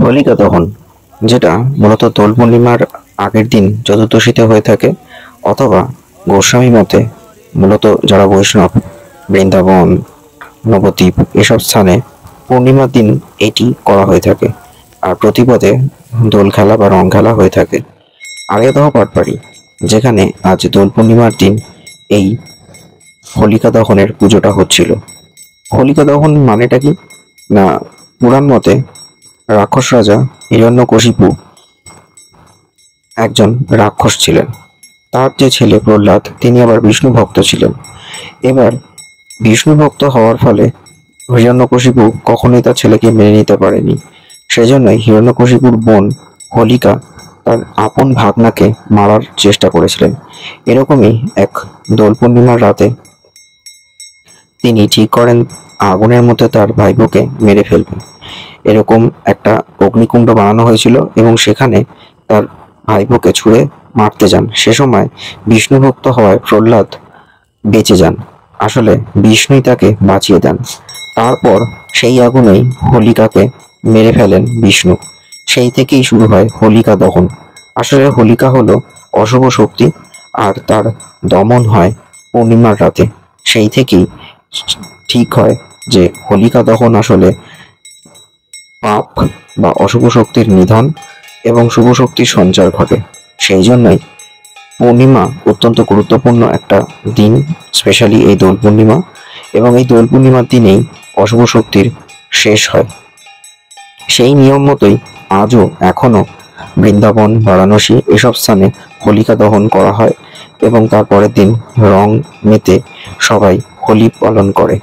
হোলিকা দহন, যেটা মূলত দোল পূর্ণিমার আগের দিন চতুর্দশীতে হয়ে থাকে, অথবা গোস্বামী মতে মূলত যারা বৈষ্ণব বৃন্দাবন, নবদ্বীপ এসব স্থানে পূর্ণিমার দিন এটি করা হয়ে থাকে। আর প্রতিপদে দোল খেলা বা রং খেলা হয়ে থাকে। আরিয়াদহ পাটবাড়ি, যেখানে আজ দোল পূর্ণিমার দিন এই হোলিকা দহনের পুজোটা হচ্ছিল। হোলিকা দহন মানেটা কি না, পুরাণ মতে রাক্ষস রাজা হিরণ্যকশিপু একজন রাক্ষস ছিলেন। তার যে ছেলে প্রহ্লাদ, তিনি আবার বিষ্ণু ভক্ত ছিলেন। এবার বিষ্ণু ভক্ত হওয়ার ফলে হিরণ্যকশিপু কখনোই তার ছেলেকে মেনে নিতে পারেনি। সেজন্যই হিরণ্যকশিপুর বোন হোলিকা তার আপন ভাগনাকে মারার চেষ্টা করেছিলেন। এরকমই এক দোল পূর্ণিমার রাতে তিনি ঠিক করেন আগুনের মধ্যে তার ভাইপোকে মেরে ফেলবেন। এরকম একটা অগ্নিকুণ্ড বানানো হয়েছিল এবং সেখানে তার ভাইপোকে ছুঁড়ে মারতে যান। সে সময় বিষ্ণু ভক্ত হওয়ায় প্রহ্লাদ বেঁচে যান। আসলে বিষ্ণুই তাকে বাঁচিয়ে দেন। তারপর সেই আগুনেই হোলিকাকে মেরে ফেলেন বিষ্ণু। সেই থেকেই শুরু হয় হোলিকা দহন। আসলে হোলিকা হলো অশুভ শক্তি, আর তার দমন হয় পূর্ণিমার রাতে। সেই থেকেই ঠিক হয় যে হোলিকা দহন আসলে পাপ বা অশুভ শক্তির নিধন এবং শুভ শক্তির সঞ্চার ঘটে। সেই জন্যই পূর্ণিমা অত্যন্ত গুরুত্বপূর্ণ একটা দিন, স্পেশালি এই দোল পূর্ণিমা। এবং এই দোল পূর্ণিমার দিনেই অশুভ শক্তির শেষ হয়। সেই নিয়ম মতোই আজও এখনো বৃন্দাবন, বারাণসী এসব স্থানে হোলিকা দহন করা হয় এবং তারপরের দিন রং মেতে সবাই হোলি পালন করে।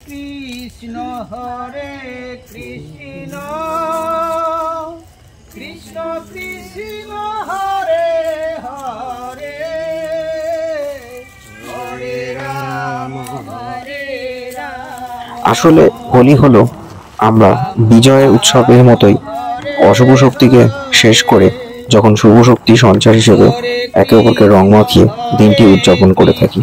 কৃষ্ণ হরে কৃষ্ণ, কৃষ্ণ কৃষ্ণ হরে হরে, হরে রাম হরে রাম। আসলে হোলি হলো আমরা বিজয়ের উৎসবের মতোই অশুভ শক্তিকে শেষ করে যখন শুভ শক্তি সঞ্চার হিসেবে একে অপরকে রং মাখিয়ে দিনটি উদযাপন করে থাকি।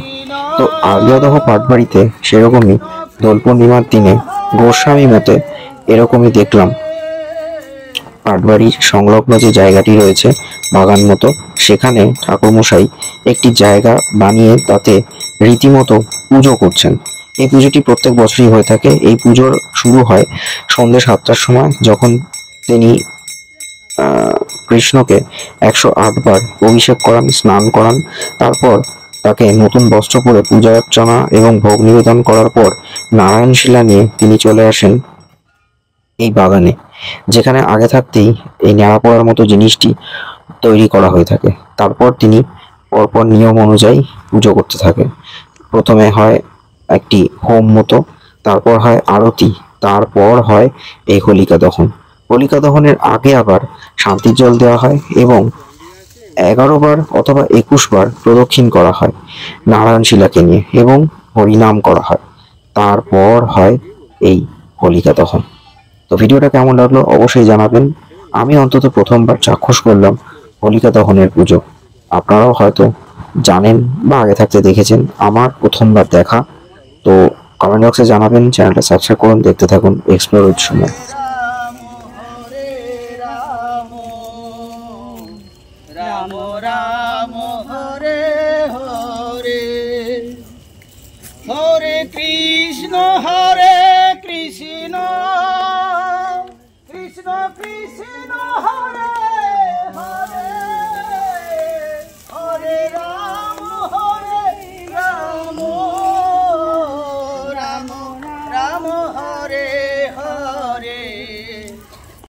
তো আরিয়াদহ পাটবাড়িতে সেরকমই দোল পূর্ণিমার দিনে গোস্বামী মতে এরকমই দেখলাম। পাটবাড়ির সংলগ্ন যে জায়গাটি রয়েছে বাগান মতো, সেখানে ঠাকুরমশাই একটি জায়গা বানিয়ে তাতে রীতিমতো পুজো করছেন। এই পুজোটি প্রত্যেক বছরই হয়ে থাকে। এই পুজোর শুরু হয় সন্ধ্যে 7টার সময়, যখন তিনি কৃষ্ণকে 108 বার অভিষেক করান, স্নান করান। তারপর তাকে নতুন বস্ত্র পরে পূজা অর্চনা এবং ভোগ নিবেদন করার পর নারায়ণ শিলা নিয়ে তিনি চলে আসেন এই বাগানে, যেখানে আগে থাকতেই এই ন্যাড়া পড়ার মতো জিনিসটি তৈরি করা হয়ে থাকে। তারপর তিনি পরপর নিয়ম অনুযায়ী পুজো করতে থাকেন। প্রথমে হয় একটি হোম মতো, তারপর হয় আরতি, তারপর হয় এই হোলিকা দহন। হোলিকা দহনের আগে আবার শান্তির জল দেওয়া হয় এবং 11 বার অথবা 21 বার প্রদক্ষিণ করা হয় নারায়ণ শিলাকে নিয়ে এবং হরিনাম করা হয়। তারপর হয় এই হোলিকা দহন। তো ভিডিওটা কেমন লাগলো অবশ্যই জানাবেন। আমি অন্তত প্রথমবার চাক্ষুষ করলাম হোলিকা দহনের পুজো। আপনারাও হয়তো জানেন বা আগে থাকতে দেখেছেন, আমার প্রথমবার দেখা। তো কমেন্ট বক্সে জানাবেন, চ্যানেলটা সাবস্ক্রাইব করুন, দেখতে থাকুন explore with Suman. Ram Ram Hare Hare, Hare Krishna Krishna Krishna Hare